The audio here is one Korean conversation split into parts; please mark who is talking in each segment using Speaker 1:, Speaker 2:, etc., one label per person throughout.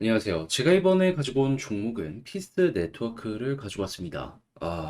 Speaker 1: 안녕하세요. 제가 이번에 가지고 온 종목은 피스 네트워크를 가지고 왔습니다.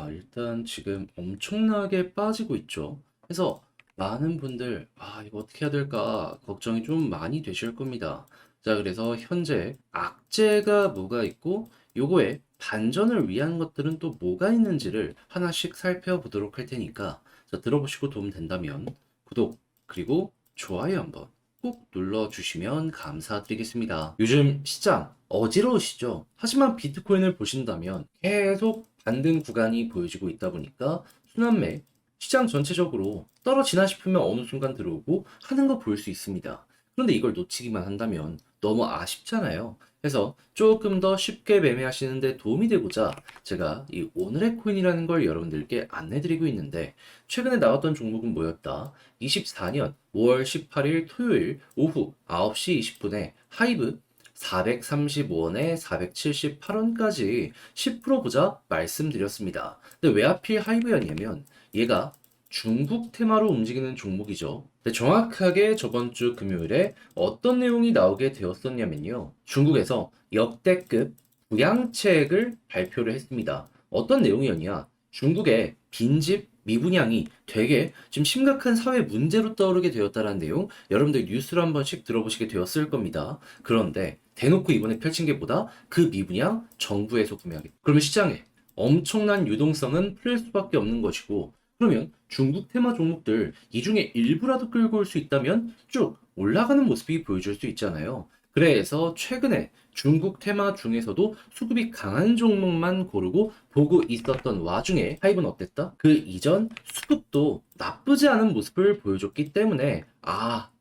Speaker 1: 일단 지금 엄청나게 빠지고 있죠. 그래서 많은 분들, 이거 어떻게 해야 될까 걱정이 좀 많이 되실 겁니다. 자, 그래서 현재 악재가 뭐가 있고, 요거에 반전을 위한 것들은 또 뭐가 있는지를 하나씩 살펴보도록 할 테니까, 자, 들어보시고 도움 된다면 구독, 그리고 좋아요 한번 꼭 눌러주시면 감사드리겠습니다. 요즘 시장 어지러우시죠? 하지만 비트코인을 보신다면 계속 반등 구간이 보여지고 있다 보니까 순환매 시장 전체적으로 떨어지나 싶으면 어느 순간 들어오고 하는 거 볼 수 있습니다. 그런데 이걸 놓치기만 한다면 너무 아쉽잖아요. 그래서 조금 더 쉽게 매매하시는데 도움이 되고자 제가 이 오늘의 코인이라는 걸 여러분들께 안내드리고 있는데, 최근에 나왔던 종목은 뭐였다? 24년 5월 18일 토요일 오후 9시 20분에 하이브 435원에 478원까지 10% 보자 말씀드렸습니다. 근데 왜 하필 하이브였냐면 얘가 중국 테마로 움직이는 종목이죠. 근데 정확하게 저번 주 금요일에 어떤 내용이 나오게 되었었냐면요. 중국에서 역대급 부양책을 발표를 했습니다. 어떤 내용이었냐? 중국의 빈집 미분양이 되게 지금 심각한 사회 문제로 떠오르게 되었다는 내용, 여러분들 뉴스를 한 번씩 들어보시게 되었을 겁니다. 그런데 대놓고 이번에 펼친 게 뭐다? 그 미분양 정부에서 구매하겠다. 그러면 시장에 엄청난 유동성은 풀릴 수밖에 없는 것이고, 그러면 중국 테마 종목들 이 중에 일부라도 끌고 올 수 있다면 쭉 올라가는 모습이 보여줄 수 있잖아요. 그래서 최근에 중국 테마 중에서도 수급이 강한 종목만 고르고 보고 있었던 와중에 하이브는 어땠다? 그 이전 수급도 나쁘지 않은 모습을 보여줬기 때문에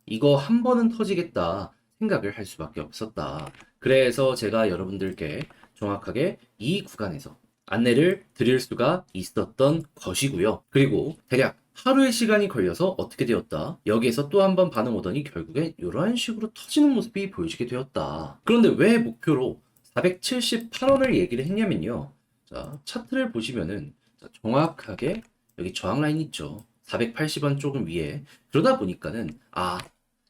Speaker 1: 이거 한 번은 터지겠다 생각을 할 수밖에 없었다. 그래서 제가 여러분들께 정확하게 이 구간에서 안내를 드릴 수가 있었던 것이고요. 그리고 대략 하루의 시간이 걸려서 어떻게 되었다? 여기에서 또 한 번 반응 오더니 결국에 이런 식으로 터지는 모습이 보여지게 되었다. 그런데 왜 목표로 478원을 얘기를 했냐면요. 자, 차트를 보시면은 정확하게 여기 저항 라인 있죠. 480원 조금 위에. 그러다 보니까는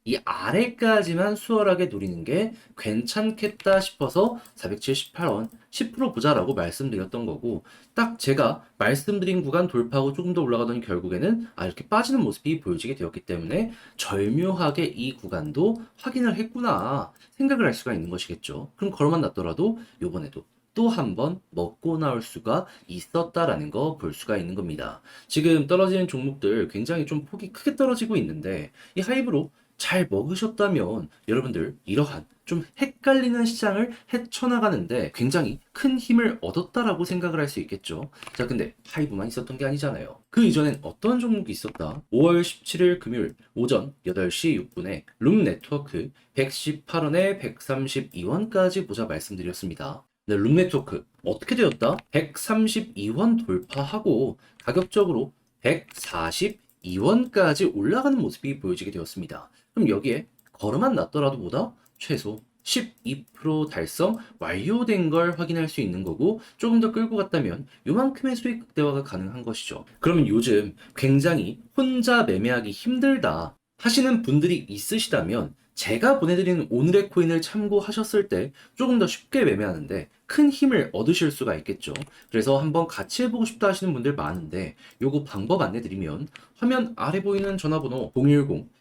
Speaker 1: 이 아래까지만 수월하게 노리는 게 괜찮겠다 싶어서 478원 10% 보자라고 말씀드렸던 거고, 딱 제가 말씀드린 구간 돌파하고 조금 더 올라가더니 결국에는 이렇게 빠지는 모습이 보여지게 되었기 때문에 절묘하게 이 구간도 확인을 했구나 생각을 할 수가 있는 것이겠죠. 그럼 걸어만 놨더라도 요번에도 또 한 번 먹고 나올 수가 있었다라는 거 볼 수가 있는 겁니다. 지금 떨어지는 종목들 굉장히 좀 폭이 크게 떨어지고 있는데, 이 하이브로 잘 먹으셨다면 여러분들 이러한 좀 헷갈리는 시장을 헤쳐나가는데 굉장히 큰 힘을 얻었다라고 생각을 할 수 있겠죠. 자, 근데 하이브만 있었던 게 아니잖아요. 그 이전엔 어떤 종목이 있었다? 5월 17일 금요일 오전 8시 6분에 룸 네트워크 118원에 132원까지 보자 말씀드렸습니다. 네, 룸 네트워크 어떻게 되었다? 132원 돌파하고 가격적으로 142원까지 올라가는 모습이 보여지게 되었습니다. 그럼 여기에 걸음만 났더라도 보다 최소 12% 달성 완료된 걸 확인할 수 있는 거고, 조금 더 끌고 갔다면 요만큼의 수익 극대화가 가능한 것이죠. 그러면 요즘 굉장히 혼자 매매하기 힘들다 하시는 분들이 있으시다면 제가 보내드리는 오늘의 코인을 참고하셨을 때 조금 더 쉽게 매매하는데 큰 힘을 얻으실 수가 있겠죠. 그래서 한번 같이 해보고 싶다 하시는 분들 많은데, 요거 방법 안내드리면 화면 아래 보이는 전화번호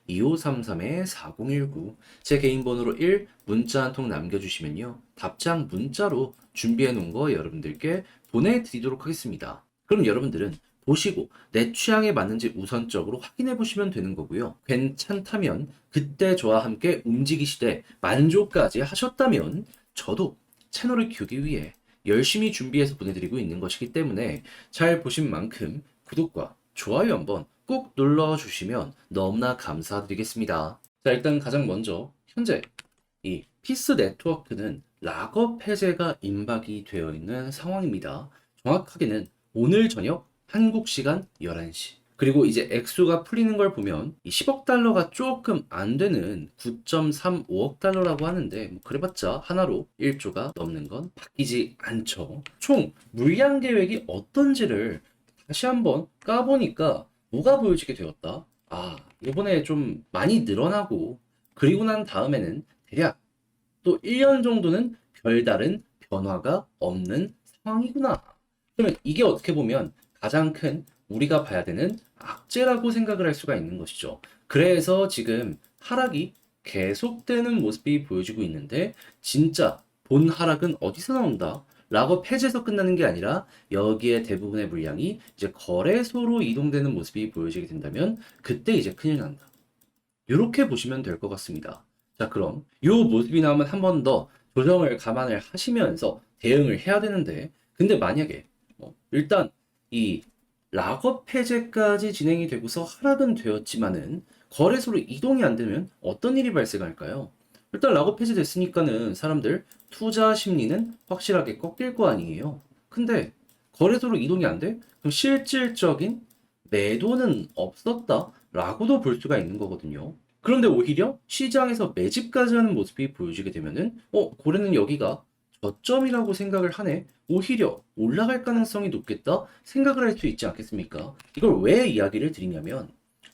Speaker 1: 010-2533-4019, 제 개인 번호로 1 문자 한 통 남겨주시면요, 답장 문자로 준비해 놓은 거 여러분들께 보내드리도록 하겠습니다. 그럼 여러분들은 보시고 내 취향에 맞는지 우선적으로 확인해 보시면 되는 거고요. 괜찮다면 그때 저와 함께 움직이시되 만족까지 하셨다면 저도 채널을 키우기 위해 열심히 준비해서 보내드리고 있는 것이기 때문에 잘 보신 만큼 구독과 좋아요 한번 꼭 눌러주시면 너무나 감사드리겠습니다. 자, 일단 가장 먼저 현재 이 피스 네트워크는 락업 해제가 임박이 되어 있는 상황입니다. 정확하게는 오늘 저녁 한국 시간 11시. 그리고 이제 액수가 풀리는 걸 보면 이 10억 달러가 조금 안 되는 9.35억 달러라고 하는데, 뭐 그래봤자 하나로 1조가 넘는 건 바뀌지 않죠. 총 물량 계획이 어떤지를 다시 한번 까보니까 뭐가 보여지게 되었다? 이번에 좀 많이 늘어나고, 그리고 난 다음에는 대략 또 1년 정도는 별다른 변화가 없는 상황이구나. 그러면 이게 어떻게 보면 가장 큰 우리가 봐야 되는 악재라고 생각을 할 수가 있는 것이죠. 그래서 지금 하락이 계속되는 모습이 보여지고 있는데 진짜 본 하락은 어디서 나온다? 라고 폐지해서 끝나는 게 아니라 여기에 대부분의 물량이 이제 거래소로 이동되는 모습이 보여지게 된다면 그때 이제 큰일 난다. 이렇게 보시면 될 것 같습니다. 자, 그럼 이 모습이 나오면 한 번 더 조정을 감안을 하시면서 대응을 해야 되는데, 근데 만약에 일단 이 락업 해제까지 진행이 되고서 하락은 되었지만은 거래소로 이동이 안 되면 어떤 일이 발생할까요? 일단 락업 해제됐으니까는 사람들 투자 심리는 확실하게 꺾일 거 아니에요. 근데 거래소로 이동이 안 돼? 그럼 실질적인 매도는 없었다라고도 볼 수가 있는 거거든요. 그런데 오히려 시장에서 매집까지 하는 모습이 보여지게 되면은 고래는 여기가 저점이라고 생각을 하네. 오히려 올라갈 가능성이 높겠다 생각을 할 수 있지 않겠습니까? 이걸 왜 이야기를 드리냐면,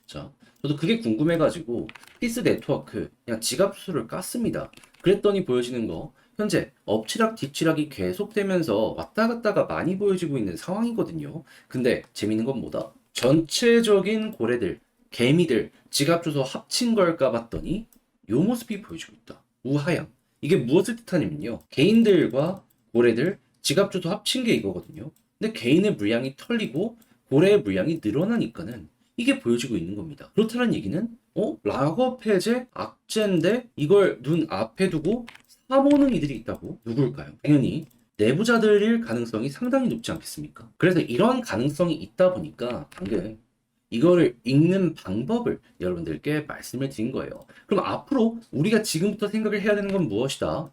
Speaker 1: 자, 저도 그게 궁금해가지고 피스 네트워크 그냥 지갑 수를 깠습니다. 그랬더니 보여지는 거 현재 엎치락 뒤치락이 계속되면서 왔다 갔다가 많이 보여지고 있는 상황이거든요. 근데 재밌는 건 뭐다? 전체적인 고래들, 개미들, 지갑 주소 합친 걸까 봤더니 요 모습이 보여지고 있다. 우하향. 이게 무엇을 뜻하냐면요. 개인들과 고래들, 지갑 주소 합친 게 이거거든요. 근데 개인의 물량이 털리고 고래의 물량이 늘어나니까는 이게 보여지고 있는 겁니다. 그렇다는 얘기는 락업 해제 악재인데 이걸 눈 앞에 두고 사모는 이들이 있다고? 누굴까요? 당연히 내부자들일 가능성이 상당히 높지 않겠습니까? 그래서 이런 가능성이 있다 보니까 방금 이거를 읽는 방법을 여러분들께 말씀을 드린 거예요. 그럼 앞으로 우리가 지금부터 생각을 해야 되는 건 무엇이다?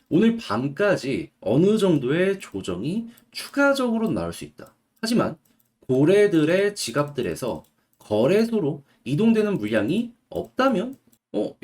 Speaker 1: 오늘 밤까지 어느 정도의 조정이 추가적으로 나올 수 있다. 하지만 고래들의 지갑들에서 거래소로 이동되는 물량이 없다면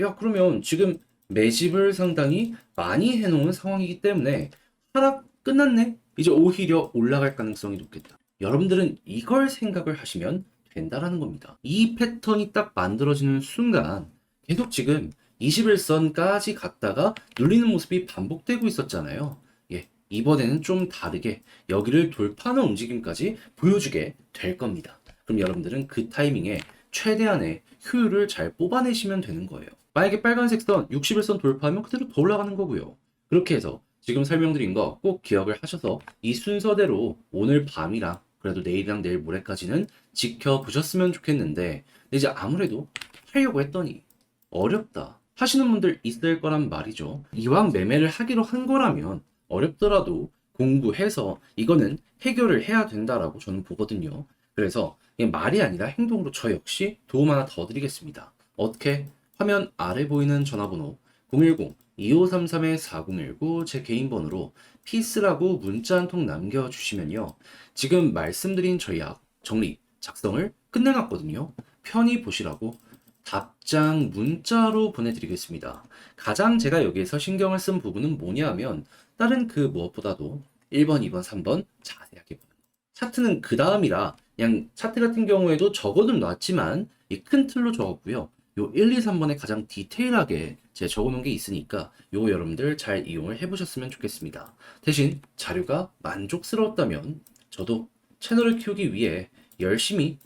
Speaker 1: 야, 그러면 지금 매집을 상당히 많이 해놓은 상황이기 때문에 하락 끝났네? 이제 오히려 올라갈 가능성이 높겠다. 여러분들은 이걸 생각을 하시면 된다라는 겁니다. 이 패턴이 딱 만들어지는 순간 계속 지금 21선까지 갔다가 눌리는 모습이 반복되고 있었잖아요. 예, 이번에는 좀 다르게 여기를 돌파하는 움직임까지 보여주게 될 겁니다. 그럼 여러분들은 그 타이밍에 최대한의 효율을 잘 뽑아내시면 되는 거예요. 만약에 빨간색 선 61선 돌파하면 그대로 더 올라가는 거고요. 그렇게 해서 지금 설명드린 거 꼭 기억을 하셔서 이 순서대로 오늘 밤이랑 그래도 내일이랑 내일 모레까지는 지켜보셨으면 좋겠는데, 근데 이제 아무래도 하려고 했더니 어렵다 하시는 분들 있을 거란 말이죠. 이왕 매매를 하기로 한 거라면 어렵더라도 공부해서 이거는 해결을 해야 된다라고 저는 보거든요. 그래서 그냥 말이 아니라 행동으로 저 역시 도움 하나 더 드리겠습니다. 어떻게? 화면 아래 보이는 전화번호 010-2533-4019 제 개인 번호로 피스라고 문자 한 통 남겨주시면요. 지금 말씀드린 전략 정리, 작성을 끝내놨거든요. 편히 보시라고 답장 문자로 보내드리겠습니다. 가장 제가 여기에서 신경을 쓴 부분은 뭐냐면 다른 그 무엇보다도 1번, 2번, 3번 자세하게 보는 거. 차트는 그 다음이라 그냥 차트 같은 경우에도 적어는 놨지만 이 큰 틀로 적었고요. 요 1, 2, 3번에 가장 디테일하게 제가 적어놓은 게 있으니까 요거 여러분들 잘 이용을 해보셨으면 좋겠습니다. 대신 자료가 만족스러웠다면 저도 채널을 키우기 위해 열심히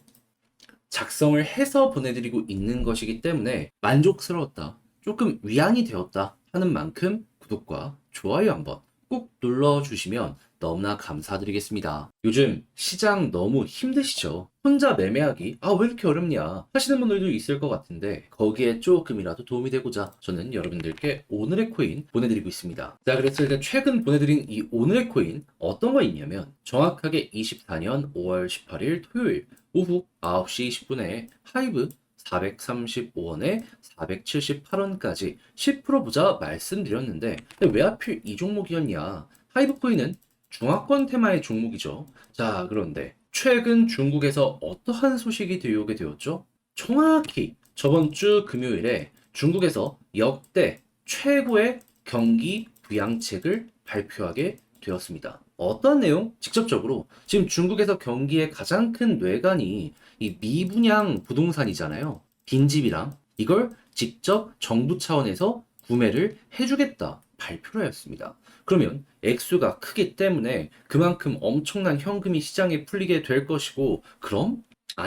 Speaker 1: 작성을 해서 보내드리고 있는 것이기 때문에 만족스러웠다, 조금 위안이 되었다 하는 만큼 구독과 좋아요 한번 꼭 눌러주시면 너무나 감사드리겠습니다. 요즘 시장 너무 힘드시죠? 혼자 매매하기 왜 이렇게 어렵냐 하시는 분들도 있을 것 같은데 거기에 조금이라도 도움이 되고자 저는 여러분들께 오늘의 코인 보내드리고 있습니다. 자, 그래서 일단 최근 보내드린 이 오늘의 코인 어떤 거 있냐면 정확하게 24년 5월 18일 토요일 오후 9시 20분에 하이브 435원에 478원까지 10% 보자 말씀드렸는데 왜 하필 이 종목이었냐? 하이브코인은 중화권 테마의 종목이죠. 자, 그런데 최근 중국에서 어떠한 소식이 들려오게 되었죠? 정확히 저번 주 금요일에 중국에서 역대 최고의 경기 부양책을 발표하게 되었습니다. 어떤 내용? 직접적으로 지금 중국에서 경기의 가장 큰 뇌관이 이 미분양 부동산이잖아요. 빈집이랑 이걸 직접 정부 차원에서 구매를 해주겠다 발표를 했습니다. 그러면 액수가 크기 때문에 그만큼 엄청난 현금이 시장에 풀리게 될 것이고, 그럼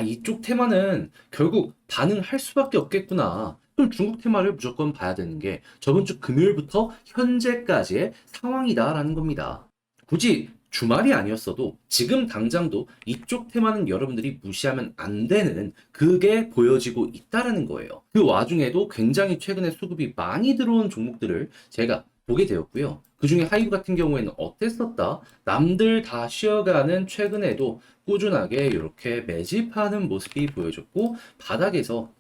Speaker 1: 이쪽 테마는 결국 반응할 수밖에 없겠구나. 그럼 중국 테마를 무조건 봐야 되는 게 저번 주 금요일부터 현재까지의 상황이다라는 겁니다. 굳이 주말이 아니었어도 지금 당장도 이쪽 테마는 여러분들이 무시하면 안 되는 그게 보여지고 있다라는 거예요. 그 와중에도 굉장히 최근에 수급이 많이 들어온 종목들을 제가 보게 되었고요. 그 중에 하이브 같은 경우에는 어땠었다? 남들 다 쉬어가는 최근에도 꾸준하게 이렇게 매집하는 모습이 보여졌고, 바닥에서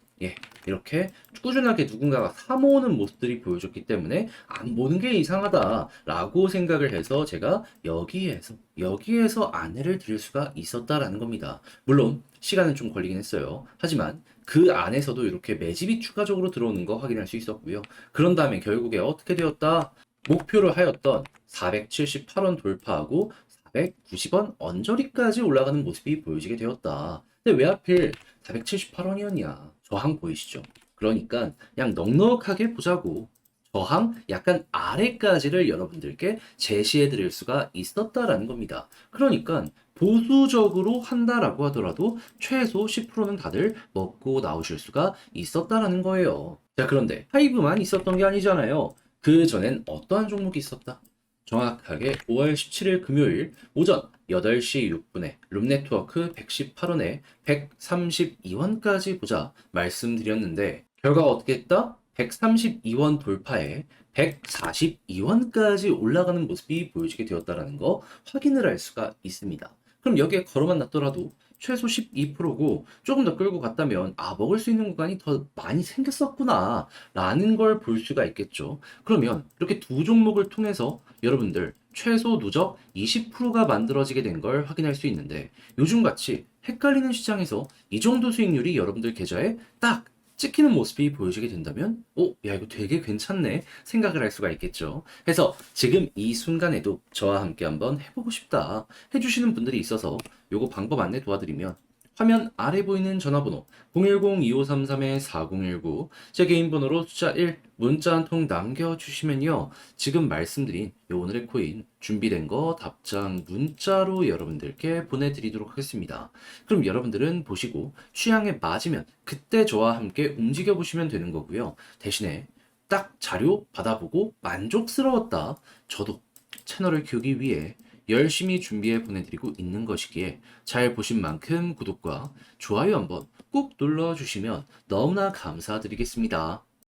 Speaker 1: 이렇게 꾸준하게 누군가가 사모으는 모습들이 보여줬기 때문에 안 보는 게 이상하다라고 생각을 해서 제가 여기에서 안내를 드릴 수가 있었다라는 겁니다. 물론 시간은 좀 걸리긴 했어요. 하지만 그 안에서도 이렇게 매집이 추가적으로 들어오는 거 확인할 수 있었고요. 그런 다음에 결국에 어떻게 되었다? 목표를 하였던 478원 돌파하고 490원 언저리까지 올라가는 모습이 보여지게 되었다. 근데 왜 하필 478원이었냐? 저항 보이시죠? 그러니까 그냥 넉넉하게 보자고 저항 약간 아래까지를 여러분들께 제시해 드릴 수가 있었다라는 겁니다. 그러니까 보수적으로 한다라고 하더라도 최소 10%는 다들 먹고 나오실 수가 있었다라는 거예요. 자, 그런데 하이브만 있었던 게 아니잖아요. 그 전엔 어떠한 종목이 있었다? 정확하게 5월 17일 금요일 오전 8시 6분에 룸네트워크 118원에 132원까지 보자 말씀드렸는데, 결과가 어떻게 했다? 132원 돌파에 142원까지 올라가는 모습이 보여지게 되었다는 거 확인을 할 수가 있습니다. 그럼 여기에 걸어만 놨더라도 최소 12%고 조금 더 끌고 갔다면 먹을 수 있는 공간이 더 많이 생겼었구나 라는 걸 볼 수가 있겠죠. 그러면 이렇게 두 종목을 통해서 여러분들 최소 누적 20%가 만들어지게 된 걸 확인할 수 있는데, 요즘같이 헷갈리는 시장에서 이 정도 수익률이 여러분들 계좌에 딱 찍히는 모습이 보여지게 된다면 야, 이거 되게 괜찮네 생각을 할 수가 있겠죠. 그래서 지금 이 순간에도 저와 함께 한번 해보고 싶다 해주시는 분들이 있어서 요거 방법 안내 도와드리면, 화면 아래 보이는 전화번호 010-2533-4019 제 개인 번호로 숫자 1 문자 한 통 남겨주시면요, 지금 말씀드린 요 오늘의 코인 준비된 거 답장 문자로 여러분들께 보내드리도록 하겠습니다. 그럼 여러분들은 보시고 취향에 맞으면 그때 저와 함께 움직여 보시면 되는 거고요. 대신에 딱 자료 받아보고 만족스러웠다, 저도 채널을 키우기 위해 열심히 준비해 보내드리고 있는 것이기에 잘 보신 만큼 구독과 좋아요 한번 꼭 눌러주시면 너무나 감사드리겠습니다.